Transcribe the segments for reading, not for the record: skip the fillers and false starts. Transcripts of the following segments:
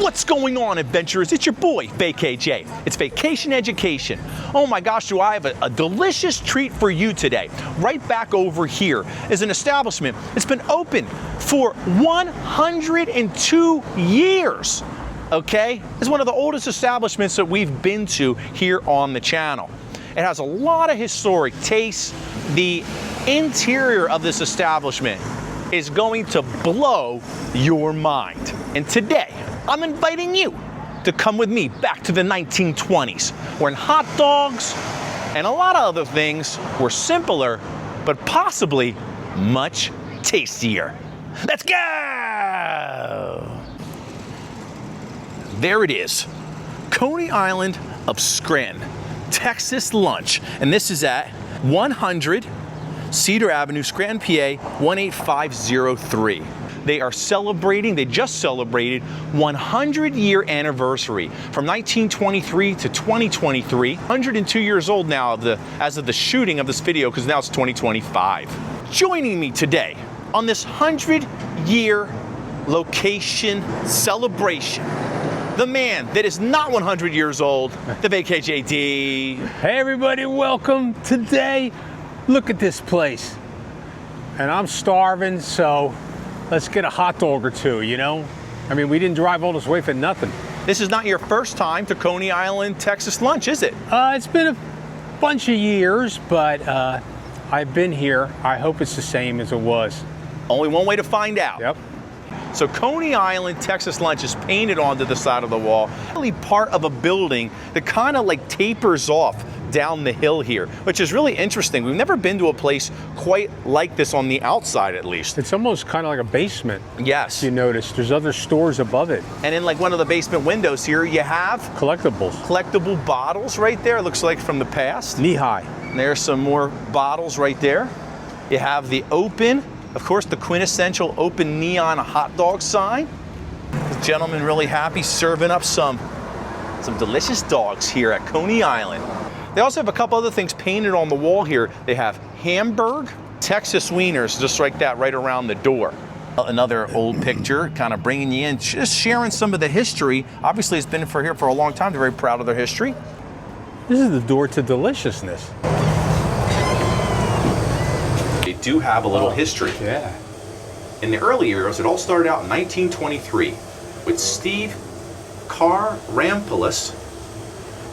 What's going on, adventurers? It's your boy, VKJ. It's Vacation Education. Oh my gosh, do I have a delicious treat for you today. Right back over here is an establishment. It's been open for 102 years. Okay? It's one of the oldest establishments that we've been to here on the channel. It has a lot of historic tastes. The interior of this establishment is going to blow your mind. And today, I'm inviting you to come with me back to the 1920s, when hot dogs and a lot of other things were simpler, but possibly much tastier. Let's go! There it is, Coney Island of Scranton, Texas lunch. And this is at 100 Cedar Avenue, Scranton, PA, 18503. They are celebrating, they just celebrated 100-year anniversary from 1923 to 2023. 102 years old now as of the shooting of this video, because now it's 2025. Joining me today on this 100-year location celebration, the man that is not 100 years old, the VKJD. Hey everybody, welcome. Today, look at this place. And I'm starving, so let's get a hot dog or two, you know? I mean, we didn't drive all this way for nothing. This is not your first time to Coney Island, Texas lunch, is it? It's been a bunch of years, but I've been here. I hope it's the same as it was. Only one way to find out. Yep. So Coney Island, Texas lunch is painted onto the side of the wall, really part of a building that kind of like tapers off down the hill here, which is really interesting. We've never been to a place quite like this on the outside, at least. It's almost kind of like a basement. Yes. You notice there's other stores above it. And in like one of the basement windows here, you have collectibles. Collectible bottles right there. It looks like from the past. Knee high. And there's some more bottles right there. You have the open, of course, the quintessential open neon hot dog sign. The gentleman really happy serving up some delicious dogs here at Coney Island. They also have a couple other things painted on the wall here. They have hamburger, Texas Wieners, just like that, right around the door. Another old picture, kind of bringing you in, just sharing some of the history. Obviously, it's been here for a long time. They're very proud of their history. This is the door to deliciousness. They do have a little history. Yeah. In the early years, it all started out in 1923 with Steve Carrampolis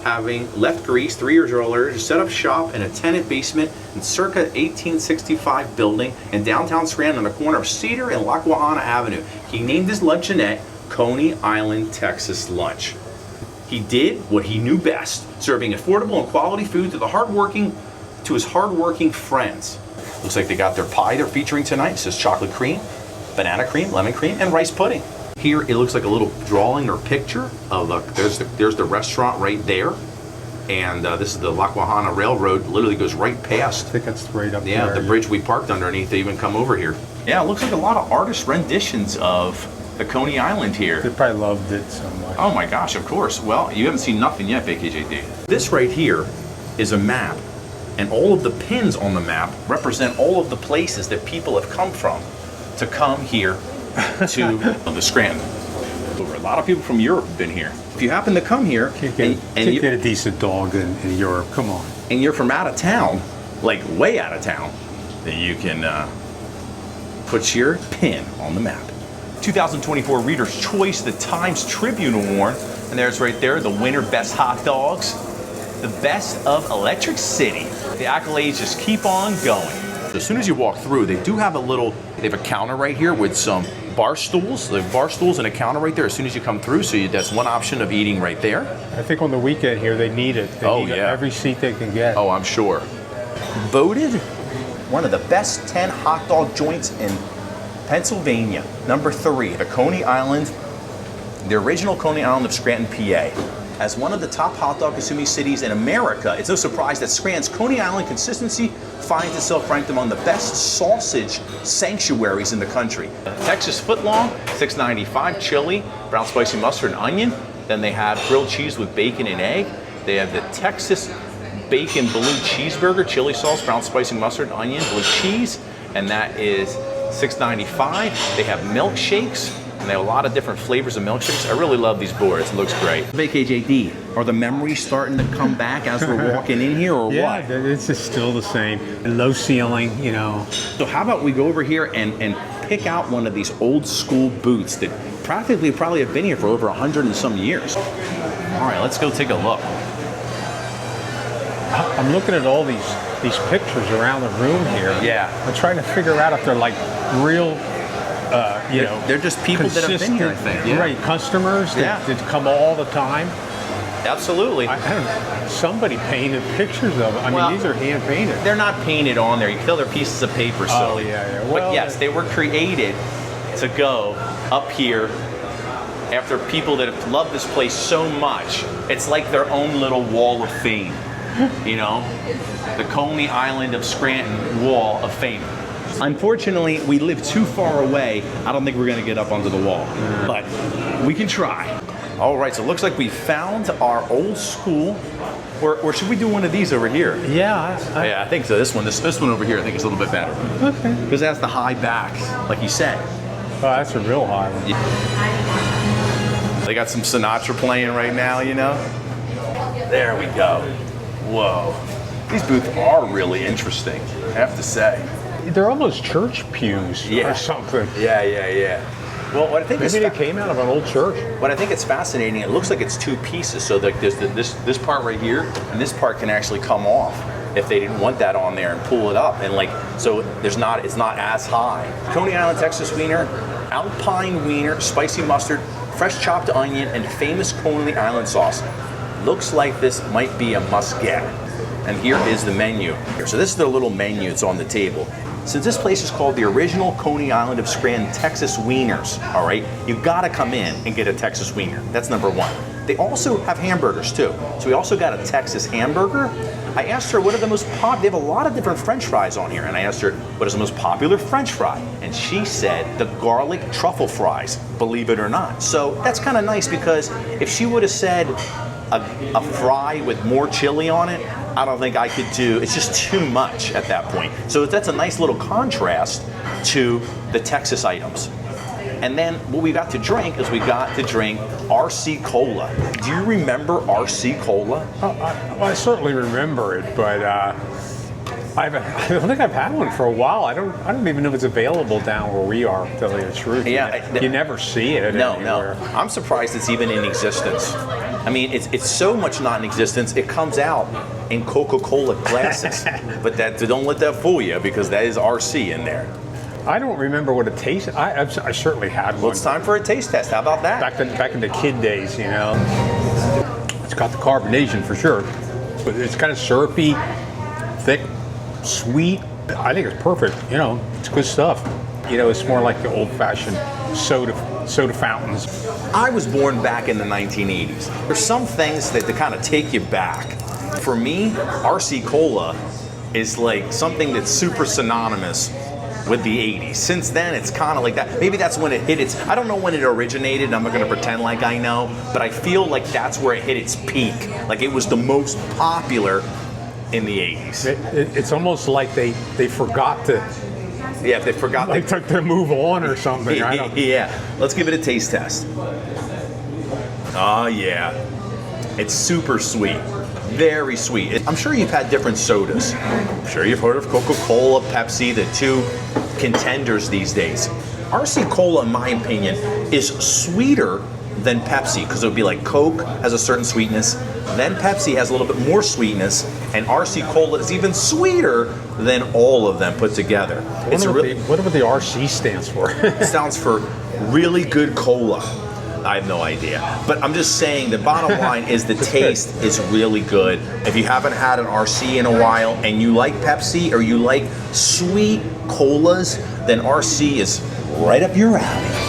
having left Greece 3 years earlier to set up shop in a tenant basement in circa 1865 building in downtown Scranton on the corner of Cedar and Lackawanna Avenue. He named his luncheonette Coney Island, Texas Lunch. He did what he knew best, serving affordable and quality food to his hardworking friends. Looks like they got their pie they're featuring tonight. It says chocolate cream, banana cream, lemon cream, and rice pudding. Here it looks like a little drawing or picture of there's the restaurant right there, and this is the Lackawanna Railroad. Literally goes right past. I think that's right up there. Yeah, the bridge we parked underneath to even come over here. Yeah, it looks like a lot of artist renditions of the Coney Island here. They probably loved it so much. Oh my gosh, of course. Well, you haven't seen nothing yet, VKJD. This right here is a map, and all of the pins on the map represent all of the places that people have come from to come here to the Scranton. A lot of people from Europe have been here. If you happen to come here Can't get a decent dog in Europe, come on. And you're from out of town, like way out of town, then you can put your pin on the map. 2024 Reader's Choice, the Times Tribune Award, and there's right there the winner, Best Hot Dogs, the Best of Electric City. The accolades just keep on going. As soon as you walk through, they do have they have a counter right here with some bar stools. They have bar stools and a counter right there as soon as you come through, so that's one option of eating right there. I think on the weekend here, they need it. They need every seat they can get. Oh, I'm sure. Voted one of the best 10 hot dog joints in Pennsylvania. Number 3, the Coney Island, the original Coney Island of Scranton, PA. As one of the top hot dog consuming cities in America, it's no surprise that Scranton's Coney Island consistency finds itself ranked among the best sausage sanctuaries in the country. Texas footlong, $6.95, chili, brown spicy mustard and onion. Then they have grilled cheese with bacon and egg. They have the Texas bacon blue cheeseburger, chili sauce, brown spicy mustard, onion, blue cheese, and that is $6.95. They have milkshakes And they have a lot of different flavors of milkshakes. I really love these boards. It looks great. VKJD, are the memories starting to come back as we're walking in here, or yeah, what? it's just still the same. Low ceiling, you know. So how about we go over here and pick out one of these old school booths that practically probably have been here for over 100 and some years. All right, let's go take a look. I'm looking at all these pictures around the room here. Yeah. I'm trying to figure out if they're like real, you know. They're just people that have been here, I think. Yeah. Right, customers that come all the time. Absolutely. I don't know. Somebody painted pictures of them. I mean, these are hand painted. They're not painted on there. You can tell they're pieces of paper. Oh, yeah. Well, but yes, they were created to go up here after people that have loved this place so much. It's like their own little wall of fame. You know, the Coney Island of Scranton Wall of Fame. Unfortunately, we live too far away. I don't think we're going to get up onto the wall, but we can try. All right, so it looks like we found our old school, or should we do one of these over here? Yeah, Yeah, I think so. This one over here, I think is a little bit better. Okay. Because it has the high back, like you said. Oh, that's a real high one. They got some Sinatra playing right now, you know? There we go. Whoa. These booths are really interesting, I have to say. They're almost church pews or something. Yeah. Well, what I think Maybe they came out of an old church. What I think it's fascinating, it looks like it's two pieces. So like there's this part right here, and this part can actually come off if they didn't want that on there and pull it up. And like, so it's not as high. Coney Island, Texas Wiener, Alpine Wiener, spicy mustard, fresh chopped onion, and famous Coney Island sauce. Looks like this might be a must-get. And here is the menu. So this is the little menu that's on the table. Since this place is called the original Coney Island of Scranton Texas Wieners, all right, you gotta come in and get a Texas Wiener. That's number one. They also have hamburgers too. So we also got a Texas hamburger. I asked her what are the most popular, they have a lot of different French fries on here, and I asked her what is the most popular French fry, and she said the garlic truffle fries, believe it or not. So that's kind of nice, because if she would have said a fry with more chili on it, I don't think I could do, it's just too much at that point. So that's a nice little contrast to the Texas items. And then what we got to drink is we got to drink RC Cola. Do you remember RC Cola? I certainly remember it, but I don't think I've had one for a while. I don't even know if it's available down where we are, to tell you the truth. Yeah, you never see it anywhere. No. I'm surprised it's even in existence. I mean, it's so much not in existence, it comes out in Coca-Cola glasses. But don't let that fool you, because that is RC in there. I don't remember what it tasted. I certainly had one. Well, it's time for a taste test. How about that? Back in the kid days, you know. It's got the carbonation for sure, but it's kind of syrupy, thick, sweet. I think it's perfect. You know, it's good stuff. You know, it's more like the old-fashioned soda fountains. I was born back in the 1980s. There's some things that kind of take you back. For me, RC Cola is like something that's super synonymous with the 80s. Since then, it's kind of like that. Maybe that's when it hit its, I don't know when it originated, I'm not gonna pretend like I know, but I feel like that's where it hit its peak. Like it was the most popular in the 80s. It's almost like they forgot to, yeah, they forgot. They took to move on or something. Yeah, let's give it a taste test. Oh yeah, it's super sweet. Very sweet. I'm sure you've had different sodas. I'm sure you've heard of Coca-Cola, Pepsi, the two contenders these days. RC Cola, in my opinion, is sweeter than Pepsi, because it would be like Coke has a certain sweetness, then Pepsi has a little bit more sweetness, and RC Cola is even sweeter than all of them put together. What the RC stands for? It stands for really good cola. I have no idea. But I'm just saying the bottom line is the taste is really good. If you haven't had an RC in a while and you like Pepsi or you like sweet colas, then RC is right up your alley.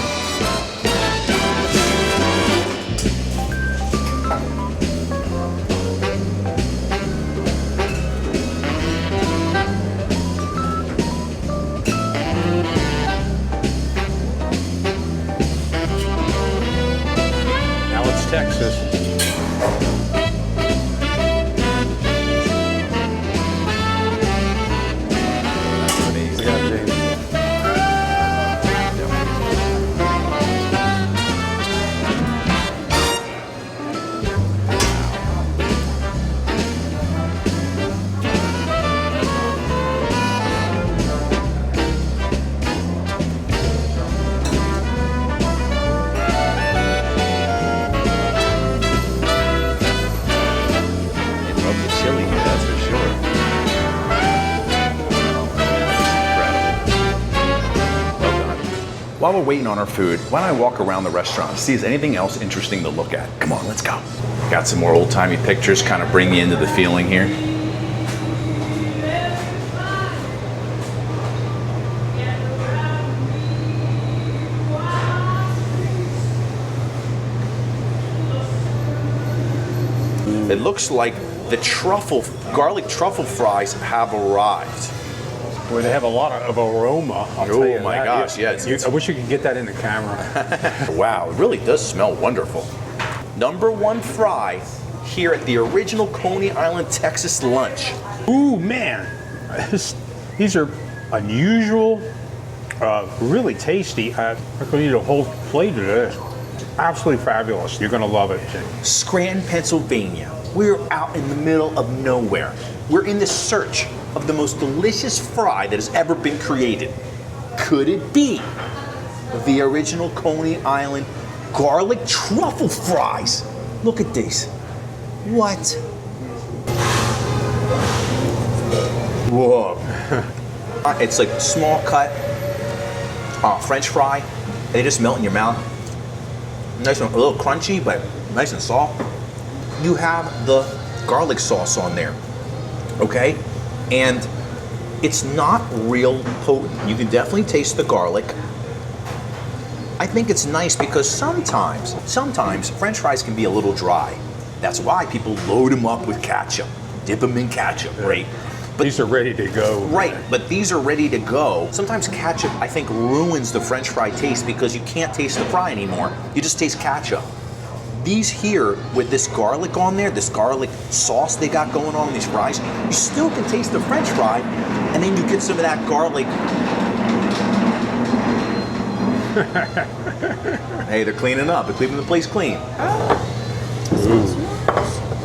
Texas. while we're waiting on our food, why don't I walk around the restaurant, see if there's anything else interesting to look at. Come on, let's go. Got some more old-timey pictures, kind of bring you into the feeling here. It looks like the garlic truffle fries have arrived. Boy, they have a lot of aroma. Oh my gosh, yeah. I wish you could get that in the camera. Wow, it really does smell wonderful. Number one fry here at the original Coney Island, Texas lunch. Ooh, man. These are unusual, really tasty. I'm going to eat a whole plate of this. Absolutely fabulous. You're going to love it. Scranton, Pennsylvania. We're out in the middle of nowhere. We're in the search of the most delicious fry that has ever been created. Could it be the original Coney Island garlic truffle fries? Look at these. What? Whoa. It's like small cut French fry. They just melt in your mouth. Nice and a little crunchy, but nice and soft. You have the garlic sauce on there, okay? And it's not real potent. You can definitely taste the garlic. I think it's nice because sometimes French fries can be a little dry. That's why people load them up with ketchup, dip them in ketchup, right? But these are ready to go. Right, but these are ready to go. Sometimes ketchup, I think, ruins the French fry taste because you can't taste the fry anymore. You just taste ketchup. These here, with this garlic on there, this garlic sauce they got going on in these fries, you still can taste the French fry, and then you get some of that garlic. Hey, they're cleaning up. They're keeping the place clean. Ooh.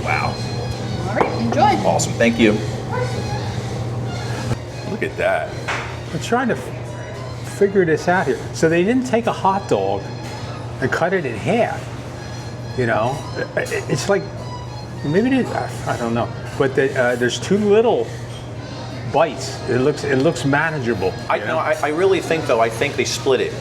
Wow. All right, enjoy. Awesome, thank you. Look at that. I'm trying to figure this out here. So they didn't take a hot dog and cut it in half. You know, it's like, maybe they, I don't know, but there's too little bites. It looks manageable. I really think though, I think they split it.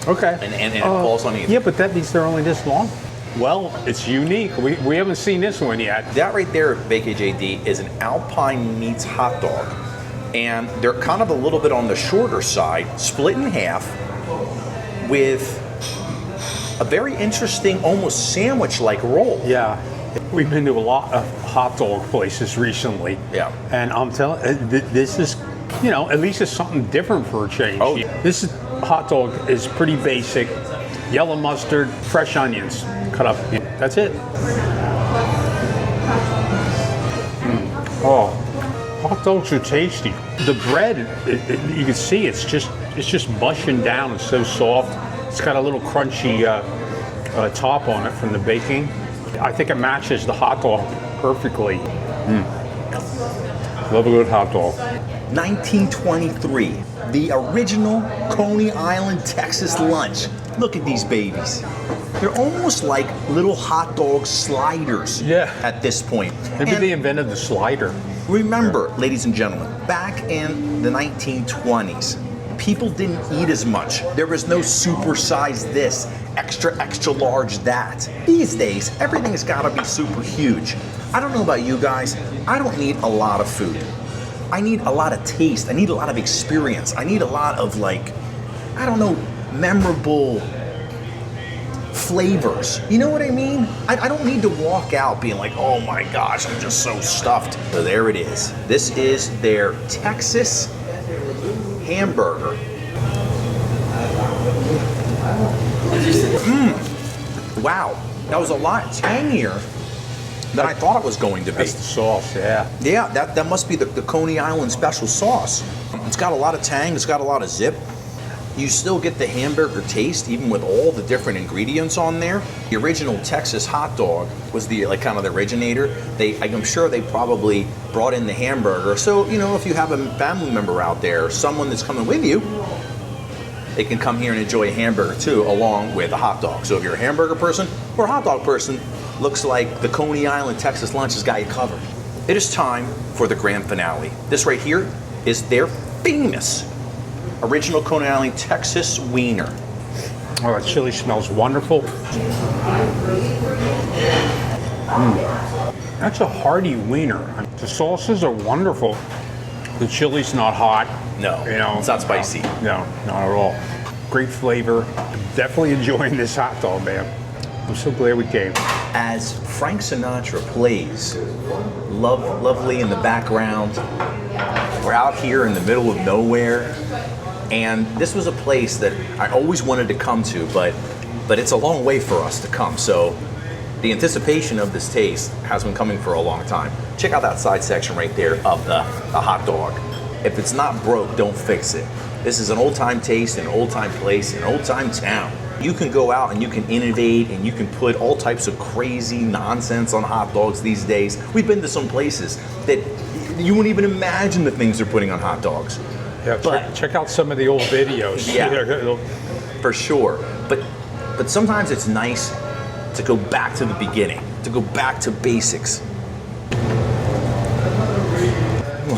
Okay. And it falls on either. Yeah, but that means they're only this long. Well, it's unique. We haven't seen this one yet. That right there, Bake JD, is an Alpine meats hot dog. And they're kind of a little bit on the shorter side, split in half, with a very interesting, almost sandwich-like roll. Yeah, we've been to a lot of hot dog places recently. Yeah. And I'm telling, this is, you know, at least it's something different for a change. Oh. This hot dog is pretty basic. Yellow mustard, fresh onions, cut up. That's it. Oh, hot dogs are tasty. The bread, you can see it's just mushing down. It's so soft. It's got a little crunchy top on it from the baking. I think it matches the hot dog perfectly. Love a good hot dog. 1923, the original Coney Island, Texas lunch. Look at these babies. They're almost like little hot dog sliders. Yeah. At this point. Maybe And they invented the slider. remember, ladies and gentlemen, back in the 1920s, people didn't eat as much. There was no supersize this, extra, extra large that. These days, everything's gotta be super huge. I don't know about you guys, I don't need a lot of food. I need a lot of taste, I need a lot of experience, I need a lot of like, I don't know, memorable flavors. You know what I mean? I don't need to walk out being like, oh my gosh, I'm just so stuffed. So there it is. This is their Texas hamburger. Wow, that was a lot tangier than I thought it was going to be. That's the sauce, yeah. Yeah, that must be the Coney Island special sauce. It's got a lot of tang, it's got a lot of zip. You still get the hamburger taste, even with all the different ingredients on there. The original Texas hot dog was the kind of the originator. I'm sure they probably brought in the hamburger. So, you know, if you have a family member out there, or someone that's coming with you, they can come here and enjoy a hamburger too, along with a hot dog. So if you're a hamburger person or a hot dog person, looks like the Coney Island Texas lunch has got you covered. It is time for the grand finale. This right here is their famous original Coney Island Texas Wiener. Oh, that chili smells wonderful. That's a hearty wiener. The sauces are wonderful. The chili's not hot. No, you know, it's not spicy. No, not at all. Great flavor. Definitely enjoying this hot dog, man. I'm so glad we came. As Frank Sinatra plays lovely in the background, we're out here in the middle of nowhere, and this was a place that I always wanted to come to, but it's a long way for us to come. So the anticipation of this taste has been coming for a long time. Check out that side section right there of the hot dog. If it's not broke, don't fix it. This is an old-time taste, an old-time place, an old-time town. You can go out and you can innovate and you can put all types of crazy nonsense on hot dogs these days. We've been to some places that you wouldn't even imagine the things they're putting on hot dogs. Yeah, check out some of the old videos. Yeah, for sure. But sometimes it's nice to go back to the beginning, to go back to basics.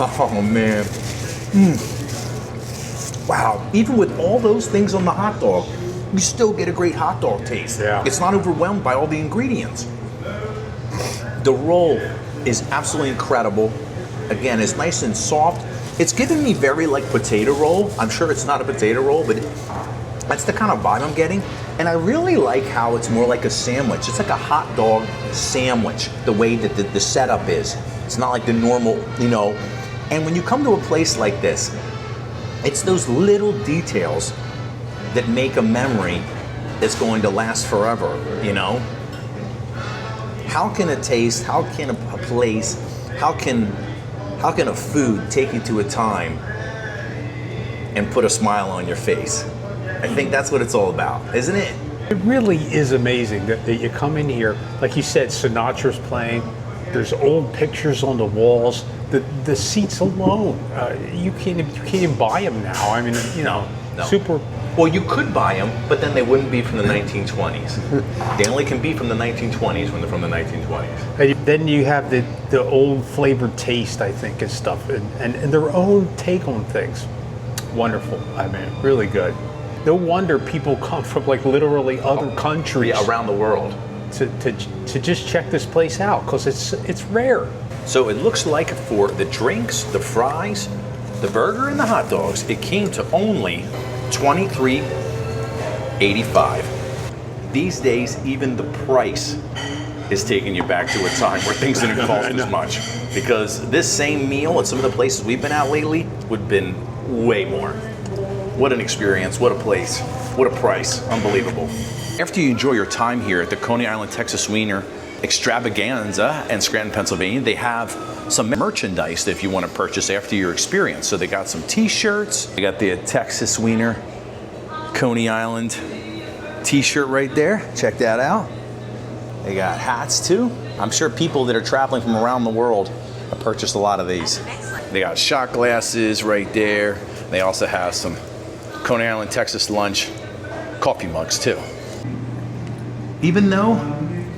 Oh man. Wow, even with all those things on the hot dog, you still get a great hot dog taste. Yeah. It's not overwhelmed by all the ingredients. The roll is absolutely incredible. Again, it's nice and soft. It's giving me very like potato roll. I'm sure it's not a potato roll, but that's the kind of vibe I'm getting. And I really like how it's more like a sandwich. It's like a hot dog sandwich, the way that the setup is. It's not like the normal, you know. And when you come to a place like this, it's those little details that make a memory that's going to last forever, you know? How can a taste, how can a place, how can a food take you to a time and put a smile on your face? I think that's what it's all about, isn't it? It really is amazing that you come in here, like you said, Sinatra's playing, there's old pictures on the walls, the seats alone, you can't even buy them now. I mean, you know, No. super. Well, you could buy them, but then they wouldn't be from the 1920s. They only can be from the 1920s when they're from the 1920s. And then you have the old flavored taste, I think, and stuff, and their own take on things. Wonderful. I mean, really good. No wonder people come from like literally other countries around the world to just check this place out because it's rare. So it looks like for the drinks, the fries, the burger, and the hot dogs, it came to only $23.85. These days, even the price is taking you back to a time where things didn't cost as much. Because this same meal at some of the places we've been at lately would have been way more. What an experience, what a place, what a price, unbelievable. After you enjoy your time here at the Coney Island, Texas Wiener Extravaganza in Scranton, Pennsylvania, they have some merchandise that if you want to purchase after your experience. So they got some t-shirts. They got the Texas Wiener Coney Island t-shirt right there. Check that out. They got hats too. I'm sure people that are traveling from around the world have purchased a lot of these. They got shot glasses right there. They also have some Coney Island, Texas lunch coffee mugs too. Even though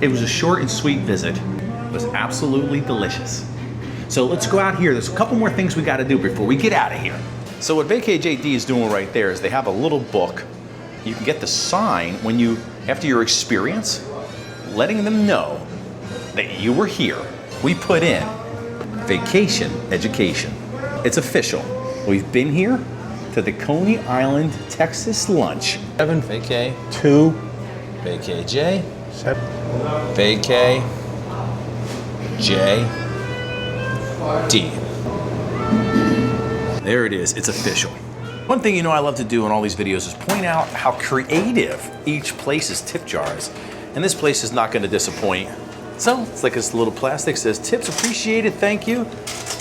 it was a short and sweet visit, it was absolutely delicious. So let's go out here. There's a couple more things we got to do before we get out of here. So what VKJD is doing right there is they have a little book. You can get the sign when you, after your experience, letting them know that you were here. We put in vacation education. It's official. We've been here to the Coney Island, Texas lunch. 7 VK, 2 VKJ, 7. VK, J, D. There it is, it's official. One thing you know I love to do in all these videos is point out how creative each place's tip jar is. And this place is not gonna disappoint. So it's like this little plastic, says tips appreciated, thank you.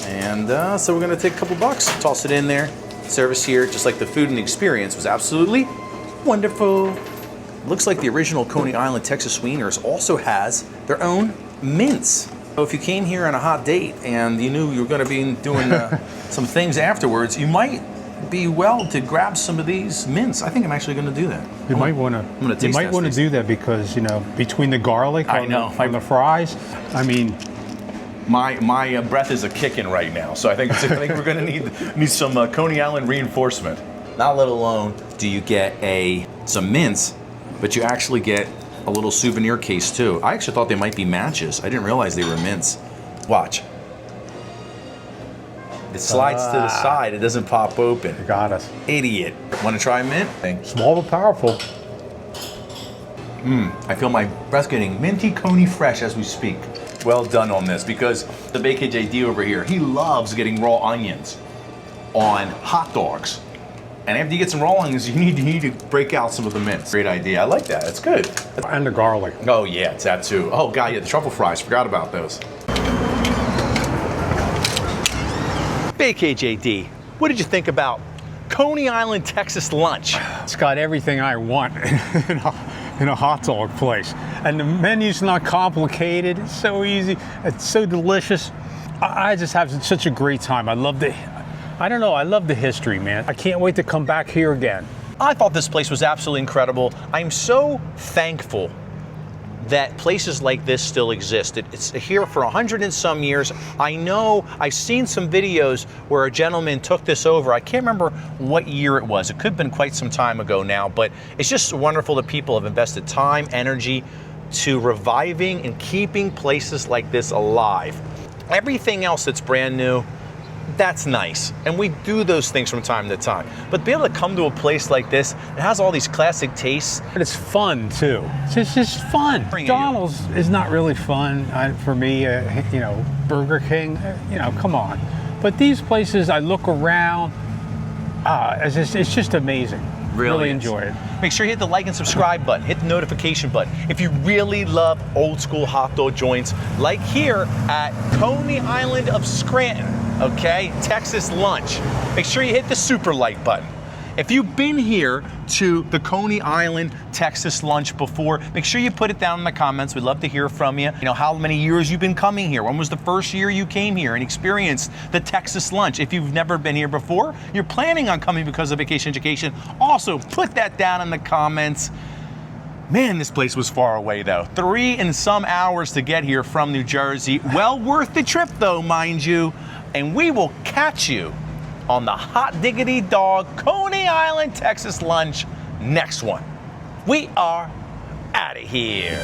And so we're gonna take a couple bucks, toss it in there. Service here, just like the food and the experience, was absolutely wonderful. Looks like the original Coney Island, Texas Wieners also has their own mints. So if you came here on a hot date and you knew you were going to be doing some things afterwards, you might be well to grab some of these mints. I think I'm actually going to do that. You might want to do that because, you know, between the garlic on the fries, I mean, my breath is a kicking right now, so I think we're going to need some Coney Island reinforcement. Not let alone do you get some mints but you actually get a little souvenir case too. I actually thought they might be matches. I didn't realize they were mints. Watch. It slides to the side. It doesn't pop open. You got us. Idiot. Want to try mint? Small but powerful. I feel my breath getting minty Coney fresh as we speak. Well done on this, because the Bacon JD over here, he loves getting raw onions on hot dogs. And after you get some raw onions, you need to break out some of the mints. Great idea. I like that. It's good. And the garlic. Oh yeah, it's that too. Oh god, yeah, the truffle fries. Forgot about those. Bacon JD, what did you think about Coney Island, Texas lunch? It's got everything I want in a hot dog place. And the menu's not complicated. It's so easy. It's so delicious. I just have such a great time. I love the history, man. I can't wait to come back here again. I thought this place was absolutely incredible. I'm so thankful that places like this still exist. It's here for 100 and some years. I know I've seen some videos where a gentleman took this over. I can't remember what year it was. It could have been quite some time ago now, but it's just wonderful that people have invested time, energy to reviving and keeping places like this alive. Everything else that's brand new, that's nice, and we do those things from time to time. But to be able to come to a place like this, it has all these classic tastes. But it's fun too. It's just fun. McDonald's is not really fun for me. You know, Burger King. You know, come on. But these places, I look around. It's just amazing. Really enjoy it. Make sure you hit the like and subscribe button. Hit the notification button. If you really love old school hot dog joints, like here at Coney Island of Scranton, okay, Texas lunch, make sure you hit the super like button. If you've been here to the Coney Island Texas lunch before, make sure you put it down in the comments. We'd love to hear from you. You know, how many years you've been coming here. When was the first year you came here and experienced the Texas lunch? If you've never been here before, you're planning on coming because of vacation education, also put that down in the comments. Man, this place was far away though. 3 and some hours to get here from New Jersey. Well worth the trip though, mind you. And we will catch you on the Hot Diggity Dog Coney Island, Texas lunch next one. We are out of here.